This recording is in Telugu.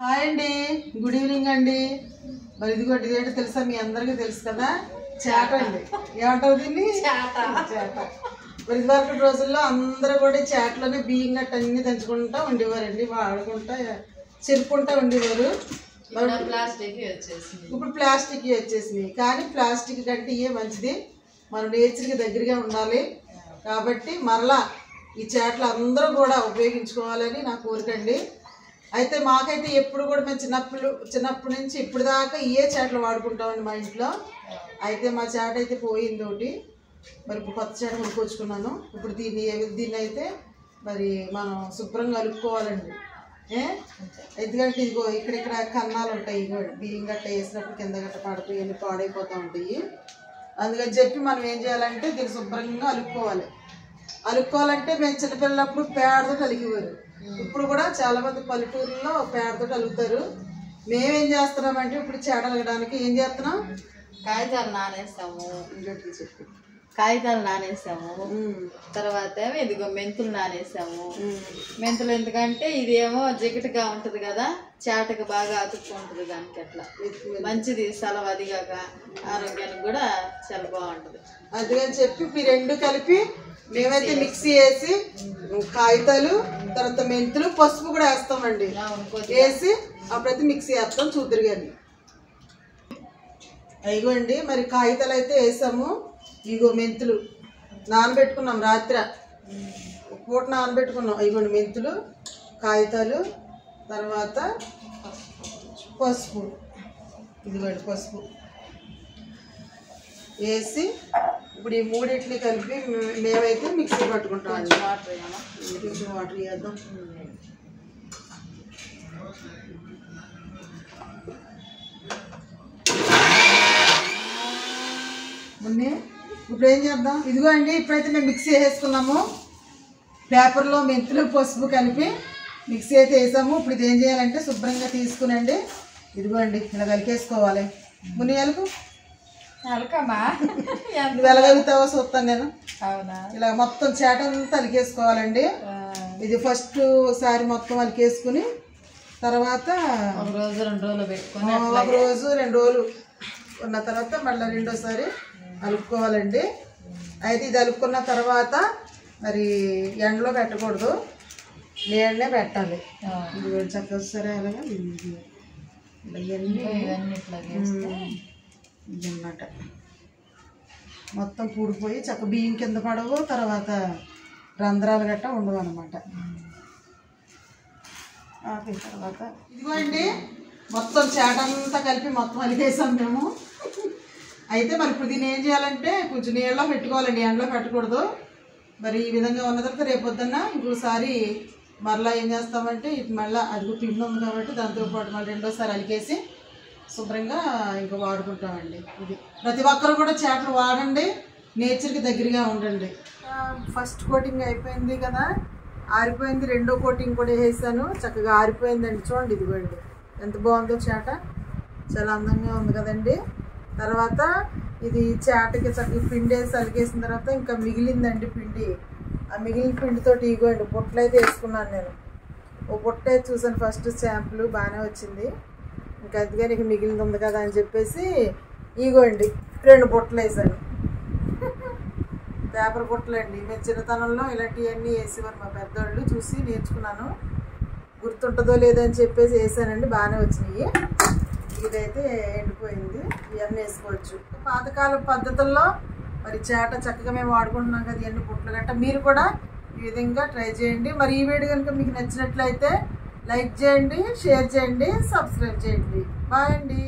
హాయ్ అండి, గుడ్ ఈవినింగ్ అండి. మరి ఇదిగోటి ఇదేంటో తెలుసా, మీ అందరికీ తెలుసు కదా, చేట అండి. ఏమంటారు దీన్ని? చేట. మరి ఇదివరకు రోజుల్లో అందరూ కూడా చేటలోనే బియ్యం గట్ట అన్ని దంచుకుంటా ఉండేవారండి, వాడుకుంటా చెరుపుకుంటా ఉండేవారు. ఇప్పుడు ప్లాస్టిక్ వచ్చేసినాయి. కానీ ప్లాస్టిక్ కంటే ఇవే మంచిది, మన నేచర్కి దగ్గరగా ఉండాలి. కాబట్టి మరలా ఈ చేటలు అందరూ కూడా ఉపయోగించుకోవాలని నా కోరికండి. అయితే మాకైతే ఎప్పుడు కూడా మేము చిన్నప్పటి నుంచి ఇప్పుడు దాకా ఏ చేటలు వాడుకుంటామండి మా ఇంట్లో. అయితే మా చేట అయితే పోయింది ఒకటి, మరి ఇప్పుడు కొత్త చేట కొనుక్కొచ్చుకున్నాను. ఇప్పుడు దీన్ని అయితే మరి మనం శుభ్రంగా కలుపుకోవాలండి. ఎందుకంటే ఇదిగో ఇక్కడ కన్నాలు ఉంటాయి, ఇగో బియ్యం గట్ట వేసినప్పుడు కింద గట్ట పడిపోయి వెళ్ళి పాడైపోతూ ఉంటాయి. అందుకని చెప్పి మనం ఏం చేయాలంటే దీన్ని శుభ్రంగా అలుక్కోవాలంటే మేము చిన్నపిల్లప్పుడు పేడతో కలిగేవారు. ఇప్పుడు కూడా చాలా మంది పల్లెటూరులో పేడతో కలుగుతారు. మేమేం చేస్తున్నామంటే ఇప్పుడు చేట అలగడానికి ఏం చేస్తున్నాం, కాగితాలు నానేసాము. తర్వాత ఇదిగో మెంతులు నానేసాము. మెంతులు ఎందుకంటే ఇదేమో జిగటగా ఉంటుంది కదా, చేటకు బాగా అతుక్కుంటుంది, దానికి అట్లా మంచిది, సలవ అదిగాక ఆరోగ్యానికి కూడా చాలా బాగుంటుంది. అందుకని చెప్పి ఈ రెండు కలిపి మేమైతే మిక్సీ వేసి కాగితాలు తర్వాత మెంతులు పసుపు కూడా వేస్తామండి. వేసి అప్పుడైతే మిక్సీ వేస్తాం, చూద్దరు కానీ. అయిగోండి మరి కాగితాలు అయితే వేసాము. ఇగో మెంతులు నానబెట్టుకున్నాం, రాత్రి పూట నానబెట్టుకున్నాం. అయిగోండి మెంతులు, కాగితాలు, తర్వాత పసుపు. ఇదిగోండి పసుపు వేసి ఇప్పుడు ఈ మూడింటిని కలిపి మేమైతే మిక్సీ పట్టుకుంటాం. కొంచెం వాటర్ వేద్దాం. ఇప్పుడు ఏం చేద్దాం, ఇదిగో అండి ఇప్పుడైతే మేము మిక్సీ వేసుకున్నాము. పేపర్లో మెంతులు పసుపు కలిపి మిక్సీ అయితే వేసాము. ఇప్పుడు ఇది ఏం చేయాలంటే శుభ్రంగా తీసుకునండి, ఇదిగోండి ఇలా కలిపేసుకోవాలి. మునియాలకు నువ్వు ఎలాగలుగుతావో చూస్తాను నేను. ఇలా మొత్తం చేట అంతా అలికేసుకోవాలండి. ఇది ఫస్ట్ సారి మొత్తం అలికేసుకుని తర్వాత ఒక రోజు 2 రోజులు పెట్టుకుని ఒక రోజు 2 రోజులు ఉన్న తర్వాత మళ్ళీ రెండోసారి అలుపుకోవాలండి. అయితే ఇది అలుపుకున్న తర్వాత మరి ఎండలో పెట్టకూడదు, నీడనే పెట్టాలి. ఇది చక్కగా సరే అలాగా ఇవన్నీ ఇట్లా ఇదన్నమాట. మొత్తం పూడిపోయి చక్క బియ్యం కింద పడవు, తర్వాత రంధ్రాలు గట్ట ఉండవు అనమాట. తర్వాత ఇదిగో అండి మొత్తం చేటంతా కలిపి మొత్తం అలిగేసాం మేము. అయితే మరి ఇప్పుడు దీన్ని ఏం చేయాలంటే కొంచెం నీళ్ళలో పెట్టుకోవాలండి, ఎండలో పెట్టకూడదు. మరి ఈ విధంగా ఉన్న తర్వాత రేపొద్దున్న ఇంకోసారి మరలా ఏం చేస్తామంటే ఇది మళ్ళీ అది పిండి ఉంది కాబట్టి దాంతోపాటు మళ్ళీ రెండోసారి అలికేసి శుభ్రంగా ఇంకా వాడుకుంటామండి. ఇది ప్రతి ఒక్కరు కూడా చేటలు వాడండి, నేచర్కి దగ్గరగా ఉండండి. ఫస్ట్ కోటింగ్ అయిపోయింది కదా, ఆరిపోయింది. రెండో కోటింగ్ కూడా వేసాను, చక్కగా ఆరిపోయిందండి. చూడండి ఇదిగోండి ఎంత బాగుందో చేట, చాలా అందంగా ఉంది కదండి. తర్వాత ఇది చేటకి చక్కగా పిండి వేసి అలిగేసిన తర్వాత ఇంకా మిగిలిందండి పిండి. ఆ మిగిలిన పిండితోటి ఇగోండి బుట్టలు అయితే వేసుకున్నాను నేను. ఓ బుట్ట అయితే చూసాను ఫస్ట్, శాంపుల్ బాగానే వచ్చింది. ఇంకా అందుకని ఇక మిగిలింది ఉంది కదా అని చెప్పేసి ఇగోండి 2 బుట్టలు వేసాను. పేపర్ బుట్టలు అండి. మేము చిన్నతనంలో ఇలాంటివన్నీ వేసేవారు మా పెద్దవాళ్ళు, చూసి నేర్చుకున్నాను. గుర్తుంటుందో లేదని చెప్పేసి వేసానండి, బాగానే వచ్చినాయి. ఇదైతే ఎండిపోయింది, ఇవన్నీ వేసుకోవచ్చు. పాతకాల పద్ధతుల్లో మరి చేట చక్కగా మేము వాడుకుంటున్నాం కదా, ఇవన్నీ బుట్టలు గట్ట. మీరు కూడా ఈ విధంగా ట్రై చేయండి. మరి ఈ వీడియో కనుక మీకు నచ్చినట్లయితే లైక్ చేయండి, షేర్ చేయండి, సబ్స్క్రైబ్ చేయండి. బాయ్ అండి.